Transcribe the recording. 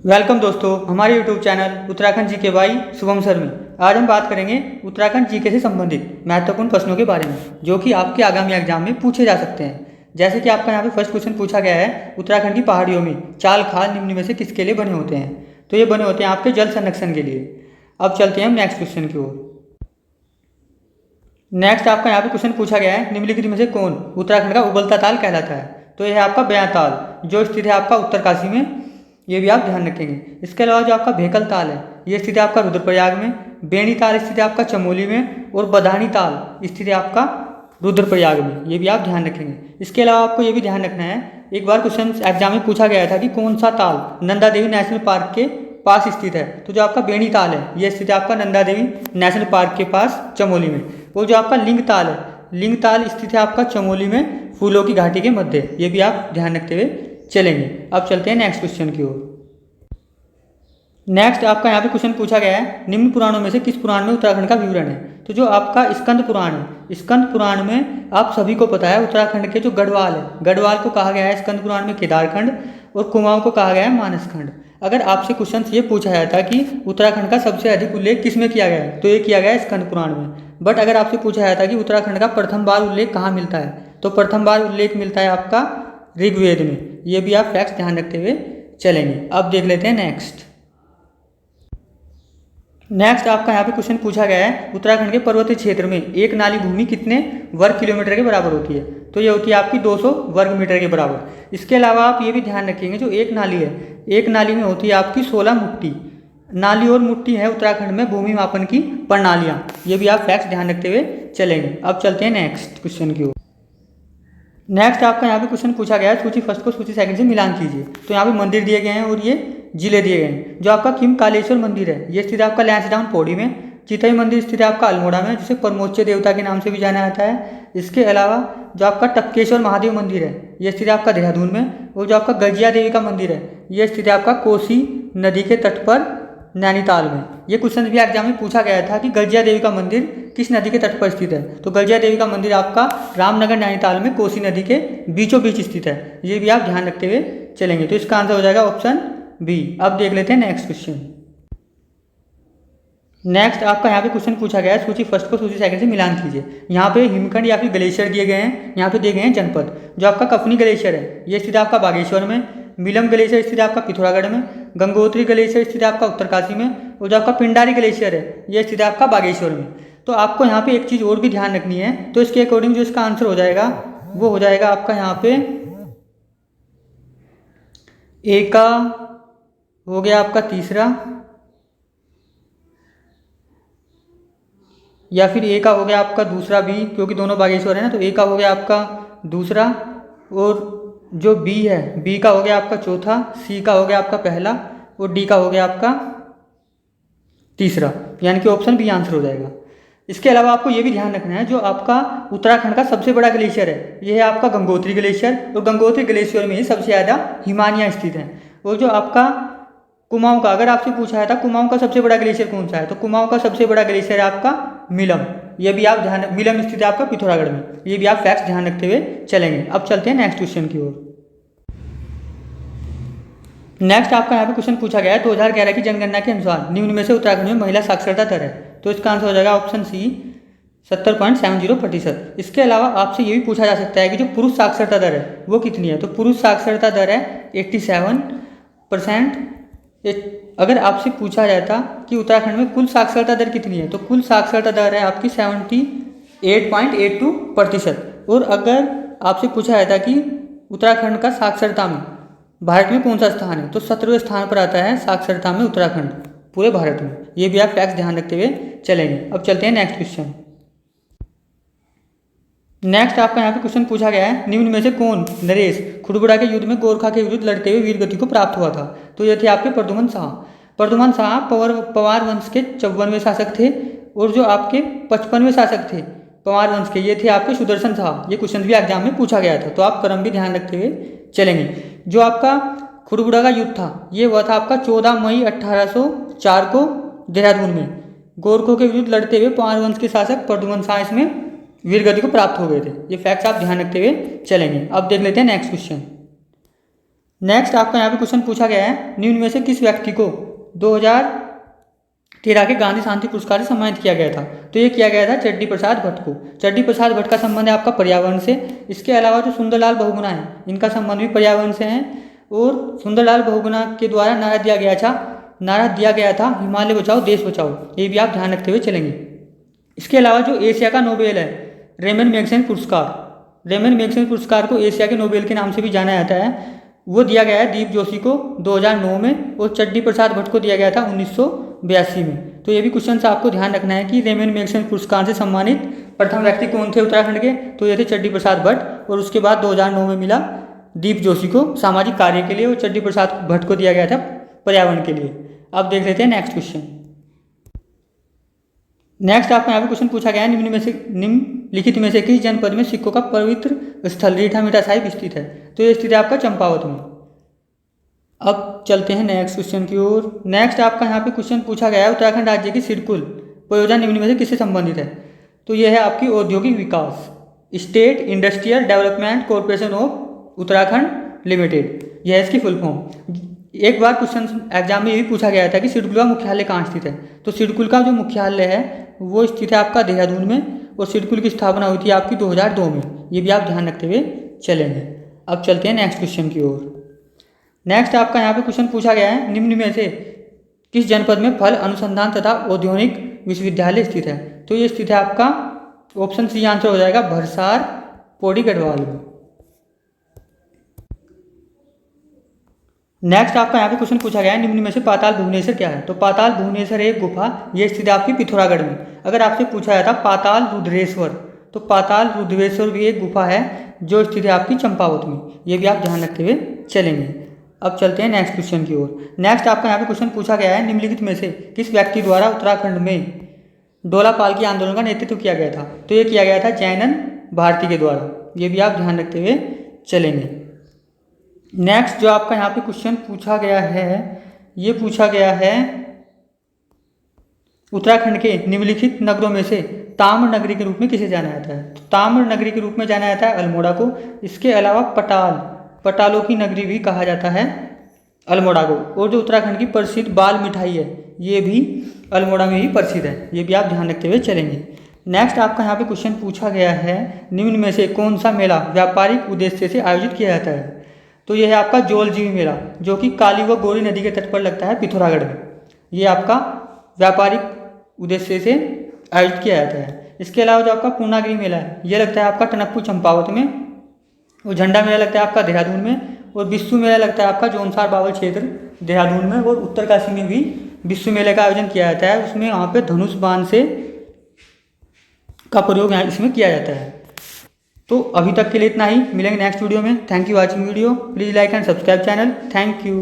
Welcome दोस्तों हमारे YouTube channel Uttarakhand जी के भाई शुभम सर में। आज हम बात करेंगे उत्तराखंड जीके से संबंधित महत्वपूर्ण प्रश्नों के बारे में जो कि आपके आगामी एग्जाम में पूछे जा सकते हैं। जैसे कि आपका यहाँ पे फर्स्ट क्वेश्चन पूछा गया है, उत्तराखंड की पहाड़ियों में चाल खाल निम्न में से किसके लिए बने होते हैं? तो ये बने होते हैं आपके जल संरक्षण के लिए। अब चलते हैं हम नेक्स्ट क्वेश्चन की ओर। नेक्स्ट आपका यहाँ पे क्वेश्चन पूछा गया है, निम्नलिखित में से कौन उत्तराखंड का उबलता ताल कहलाता है? तो यह है आपका बयां ताल जो स्थित है आपका उत्तरकाशी में, ये भी आप ध्यान रखेंगे। इसके अलावा जो आपका भेकल ताल है ये स्थित है आपका रुद्रप्रयाग में, बेणी ताल स्थित है आपका चमोली में और बधानी ताल स्थित है आपका रुद्रप्रयाग में, ये भी आप ध्यान रखेंगे। इसके अलावा आपको ये भी ध्यान रखना है, एक बार क्वेश्चन एग्जाम में पूछा गया था कि कौन सा ताल नंदा देवी नेशनल पार्क के पास स्थित है? तो जो आपका बेणी ताल है ये स्थित है आपका नंदा देवी नेशनल पार्क के पास चमोली में। और जो आपका लिंग ताल है, लिंग ताल स्थित है आपका चमोली में फूलों की घाटी के मध्य, ये भी आप ध्यान रखते हुए चलेंगे। अब चलते हैं नेक्स्ट क्वेश्चन की ओर। नेक्स्ट आपका यहाँ पे क्वेश्चन पूछा गया है, निम्न पुराणों में से किस पुराण में उत्तराखंड का विवरण है? तो जो आपका स्कंद पुराण है, स्कंद पुराण में आप सभी को पता है उत्तराखंड के जो गढ़वाल है, गढ़वाल को कहा गया है स्कंद पुराण में केदारखंड और कुमाऊं को कहा गया है मानसखंड। अगर आपसे क्वेश्चन ये पूछा जाता कि उत्तराखंड का सबसे अधिक उल्लेख किस में किया गया है, तो ये किया गया है स्कंद पुराण में। बट अगर आपसे पूछा जाता कि उत्तराखंड का प्रथम बार उल्लेख कहाँ मिलता है, तो प्रथम बार उल्लेख मिलता है आपका ऋग्वेद में। ये भी आप फैक्ट्स ध्यान रखते हुए चलेंगे। अब देख लेते हैं नेक्स्ट आपका यहाँ पे क्वेश्चन पूछा गया है, उत्तराखंड के पर्वतीय क्षेत्र में एक नाली भूमि कितने वर्ग किलोमीटर के बराबर होती है? तो ये होती है आपकी 200 वर्ग मीटर के बराबर। इसके अलावा आप ये भी ध्यान रखेंगे, जो एक नाली है, एक नाली में होती है आपकी 16 मुट्ठी। नाली और मुट्ठी है उत्तराखंड में भूमि मापन की प्रणालियाँ, ये भी आप फैक्ट्स ध्यान रखते हुए चलेंगे। अब चलते हैं नेक्स्ट क्वेश्चन की ओर। नेक्स्ट आपका यहाँ पे क्वेश्चन पूछा गया है, सूची फर्स्ट को सूची सेकंड से मिलान कीजिए। तो यहाँ पे मंदिर दिए गए हैं और ये जिले दिए गए हैं। जो आपका किम कालेश्वर मंदिर है ये स्थित है आपका लैंसडाउन पौड़ी में। चितई मंदिर स्थित है आपका अल्मोड़ा में, जिसे परमोच्च देवता के नाम से भी जाना जाता है। इसके अलावा जो आपका टपकेश्वर महादेव मंदिर है ये स्थित है आपका देहरादून में। और जो आपका गजिया देवी का मंदिर है ये स्थित है आपका कोसी नदी के तट पर नैनीताल में। ये क्वेश्चन भी एग्जाम में पूछा गया था कि गजिया देवी का मंदिर किस नदी के तट पर स्थित है? तो गजिया देवी का मंदिर आपका रामनगर नैनीताल में कोसी नदी के बीचों बीच स्थित है, ये भी आप ध्यान रखते हुए चलेंगे। तो इसका आंसर हो जाएगा ऑप्शन बी। अब देख लेते हैं नेक्स्ट क्वेश्चन। नेक्स्ट आपका यहाँ पे क्वेश्चन पूछा गया है, सूची फर्स्ट को सूची सेकंड से मिलान कीजिए। यहाँ पे हिमखंड या फिर ग्लेशियर दिए गए हैं, यहाँ पे दिए गए हैं जनपद। जो आपका कफनी ग्लेशियर है ये स्थित है आपका बागेश्वर में, मिलम ग्लेशियर स्थित है आपका पिथौरागढ़ में, गंगोत्री ग्लेशियर स्थित है आपका उत्तरकाशी में, और जो आपका पिंडारी ग्लेशियर है ये स्थित है आपका बागेश्वर में। तो आपको यहाँ पे एक चीज़ और भी ध्यान रखनी है, तो इसके अकॉर्डिंग जो इसका आंसर हो जाएगा वो हो जाएगा आपका यहाँ पे ए का हो गया आपका तीसरा, या फिर ए का हो गया आपका दूसरा बी, क्योंकि दोनों बागेश्वर है ना। तो ए का हो गया आपका दूसरा, और जो बी है बी का हो गया आपका चौथा, सी का हो गया आपका पहला, और डी का हो गया आपका तीसरा, यानी कि ऑप्शन बी आंसर हो जाएगा। इसके अलावा आपको ये भी ध्यान रखना है, जो आपका उत्तराखंड का सबसे बड़ा ग्लेशियर है यह है आपका गंगोत्री ग्लेशियर, और गंगोत्री ग्लेशियर में ही सबसे ज़्यादा हिमानियाँ स्थित हैं। और जो आपका कुमाऊं का, अगर आपसे पूछा है था कुमाऊं का सबसे बड़ा ग्लेशियर कौन सा है, तो कुमाऊं का सबसे बड़ा ग्लेशियर है आपका मिलम। ये भी आप ध्यान, मिलम स्थित है आपका पिथौरागढ़ में, ये भी आप फैक्ट्स ध्यान रखते हुए चलेंगे। अब चलते हैं नेक्स्ट क्वेश्चन की ओर। नेक्स्ट आपका यहाँ पे क्वेश्चन पूछा गया है, 2011 की जनगणना के अनुसार निम्न में से उत्तराखंड में महिला साक्षरता दर है? तो इसका आंसर हो जाएगा ऑप्शन सी 70.70%। इसके अलावा आपसे ये भी पूछा जा सकता है कि जो पुरुष साक्षरता दर है वो कितनी है? तो पुरुष साक्षरता दर है 87%। अगर आपसे पूछा जाता कि उत्तराखंड में कुल साक्षरता दर कितनी है, तो कुल साक्षरता दर है आपकी 78.82%। और अगर आपसे पूछा जाता कि उत्तराखंड का साक्षरता में भारत में कौन सा स्थान है, तो 17वें स्थान पर आता है साक्षरता में उत्तराखंड पूरे भारत में। ये भी आप फैक्ट्स ध्यान रखते हुए चलेंगे। अब चलते हैं नेक्स्ट क्वेश्चन। नेक्स्ट आपका यहाँ पे क्वेश्चन पूछा गया है, निम्न में से कौन नरेश खुड़बुड़ा के युद्ध में गोरखा के विरुद्ध लड़ते हुए वीर गति को प्राप्त हुआ था? तो ये थे आपके प्रद्युमन शाह। प्रद्युमन शाह पवार वंश के 54वें शासक थे, और जो आपके 55वें शासक थे पवार वंश के ये थे आपके सुदर्शन शाह। ये क्वेश्चन भी एग्जाम में पूछा गया था, तो आप क्रम भी ध्यान रखते हुए चलेंगे। जो आपका खुड़बुड़ा का युद्ध था ये हुआ था आपका 14 मई 1804 को देहरादून में। गोरखों के विरुद्ध लड़ते हुए पवार वंश के शासक प्रद्युमन शाह इसमें वीर गति को प्राप्त हो गए थे। ये फैक्ट्स आप ध्यान रखते हुए चलेंगे। अब देख लेते हैं नेक्स्ट क्वेश्चन। नेक्स्ट आपका यहाँ पे क्वेश्चन पूछा गया है, निम्न में से किस व्यक्ति को 2013 के गांधी शांति पुरस्कार से सम्मानित किया गया था? तो ये किया गया था चड्डी प्रसाद भट्ट को। चड्डी प्रसाद भट्ट का संबंध है आपका पर्यावरण से। इसके अलावा जो सुंदरलाल बहुगुणा है, इनका संबंध भी पर्यावरण से है। और सुंदरलाल बहुगुणा के द्वारा नारा दिया गया था हिमालय बचाओ देश बचाओ। ये भी आप ध्यान रखते हुए चलेंगे। इसके अलावा जो एशिया का नोबेल है, रेमन मैग्सेसे पुरस्कार, रेमन मैग्सेसे पुरस्कार को एशिया के नोबेल के नाम से भी जाना जाता है। वो दिया गया है दीप जोशी को 2009 में, और चड्डी प्रसाद भट्ट को दिया गया था 1982 में। तो ये भी क्वेश्चन से आपको ध्यान रखना है कि रेमन मैग्सेसे पुरस्कार से सम्मानित प्रथम व्यक्ति कौन थे उत्तराखंड के? तो ये थे चड्डी प्रसाद भट्ट। और उसके बाद 2009 में मिला दीप जोशी को सामाजिक कार्य के लिए, और चड्डी प्रसाद भट्ट को दिया गया था पर्यावरण के लिए। अब देख लेते हैं नेक्स्ट क्वेश्चन। नेक्स्ट आपका यहाँ पे क्वेश्चन पूछा गया है, निम्नलिखित में से किस जनपद में सिखों का पवित्र स्थल रीठा मीठा साहिब स्थित है? तो ये स्थित है आपका चंपावत में। अब चलते हैं नेक्स्ट क्वेश्चन की ओर। नेक्स्ट आपका यहाँ पे क्वेश्चन पूछा गया है, उत्तराखंड राज्य की सिडकुल परियोजना निम्न में से किससे संबंधित है? तो यह है आपकी औद्योगिक विकास, state industrial development corporation of Uttarakhand limited, यह है इसकी फुल फॉर्म। एक बार क्वेश्चन एग्जाम में ये भी पूछा गया था कि सिडकुल का मुख्यालय कहाँ स्थित है? तो सिडकुल का जो मुख्यालय है वो स्थित है आपका देहरादून में, और सिडकुल की स्थापना हुई थी आपकी 2002 में। ये भी आप ध्यान रखते हुए चलेंगे। अब चलते हैं नेक्स्ट क्वेश्चन की ओर। नेक्स्ट आपका यहाँ पे क्वेश्चन पूछा गया है, निम्न में से किस जनपद में फल अनुसंधान तथा औद्योगिक विश्वविद्यालय स्थित है? तो ये स्थित है आपका ऑप्शन सी आंसर हो जाएगा भरसार पौड़ी गढ़वाल में। नेक्स्ट आपका यहाँ पे क्वेश्चन पूछा गया है, निम्न में से पाताल भुवनेश्वर क्या है? तो पाताल भुवनेश्वर एक गुफा, ये स्थित है आपकी पिथौरागढ़ में। अगर आपसे पूछा जाता पाताल रुद्रेश्वर, तो पाताल रुद्रेश्वर भी एक गुफा है जो स्थित है आपकी चंपावत में। ये भी आप ध्यान रखते हुए चलेंगे। अब चलते हैं नेक्स्ट क्वेश्चन की ओर। नेक्स्ट आपका यहाँ पे क्वेश्चन पूछा गया है, निम्नलिखित में से किस व्यक्ति द्वारा उत्तराखंड में डोला पालकी आंदोलन का नेतृत्व किया गया था? तो ये किया गया था जैनन भारती के द्वारा। ये भी आप ध्यान रखते हुए चलेंगे। नेक्स्ट जो आपका यहाँ पे क्वेश्चन पूछा गया है, ये पूछा गया है उत्तराखंड के निम्नलिखित नगरों में से ताम्र नगरी के रूप में किसे जाना जाता है? तो ताम्र नगरी के रूप में जाना जाता है अल्मोड़ा को। इसके अलावा पटालों की नगरी भी कहा जाता है अल्मोड़ा को। और जो उत्तराखंड की प्रसिद्ध बाल मिठाई है, ये भी अल्मोड़ा में ही प्रसिद्ध है। ये भी आप ध्यान रखते हुए चलेंगे। नेक्स्ट आपका यहाँ पे क्वेश्चन पूछा गया है, निम्न में से कौन सा मेला व्यापारिक उद्देश्य से आयोजित किया जाता है? तो यह है आपका जोलजीबी मेला, जो कि काली व गौरी नदी के तट पर लगता है पिथौरागढ़ में। ये आपका व्यापारिक उद्देश्य से आयोजित किया जाता है। इसके अलावा जो आपका पूर्णागिरी मेला है, ये लगता है आपका टनकपुर चंपावत में। और झंडा मेला लगता है आपका देहरादून में। और बिस्सू मेला लगता है आपका जौनसार बावल क्षेत्र देहरादून में। और उत्तरकाशी में भी बिस्सू मेले का आयोजन किया जाता है। उसमें वहाँ पे धनुष बाण से का प्रयोग यहाँ इसमें किया जाता है। तो अभी तक के लिए इतना ही। मिलेंगे नेक्स्ट वीडियो में। Thank you watching video. Please like and subscribe channel. Thank you.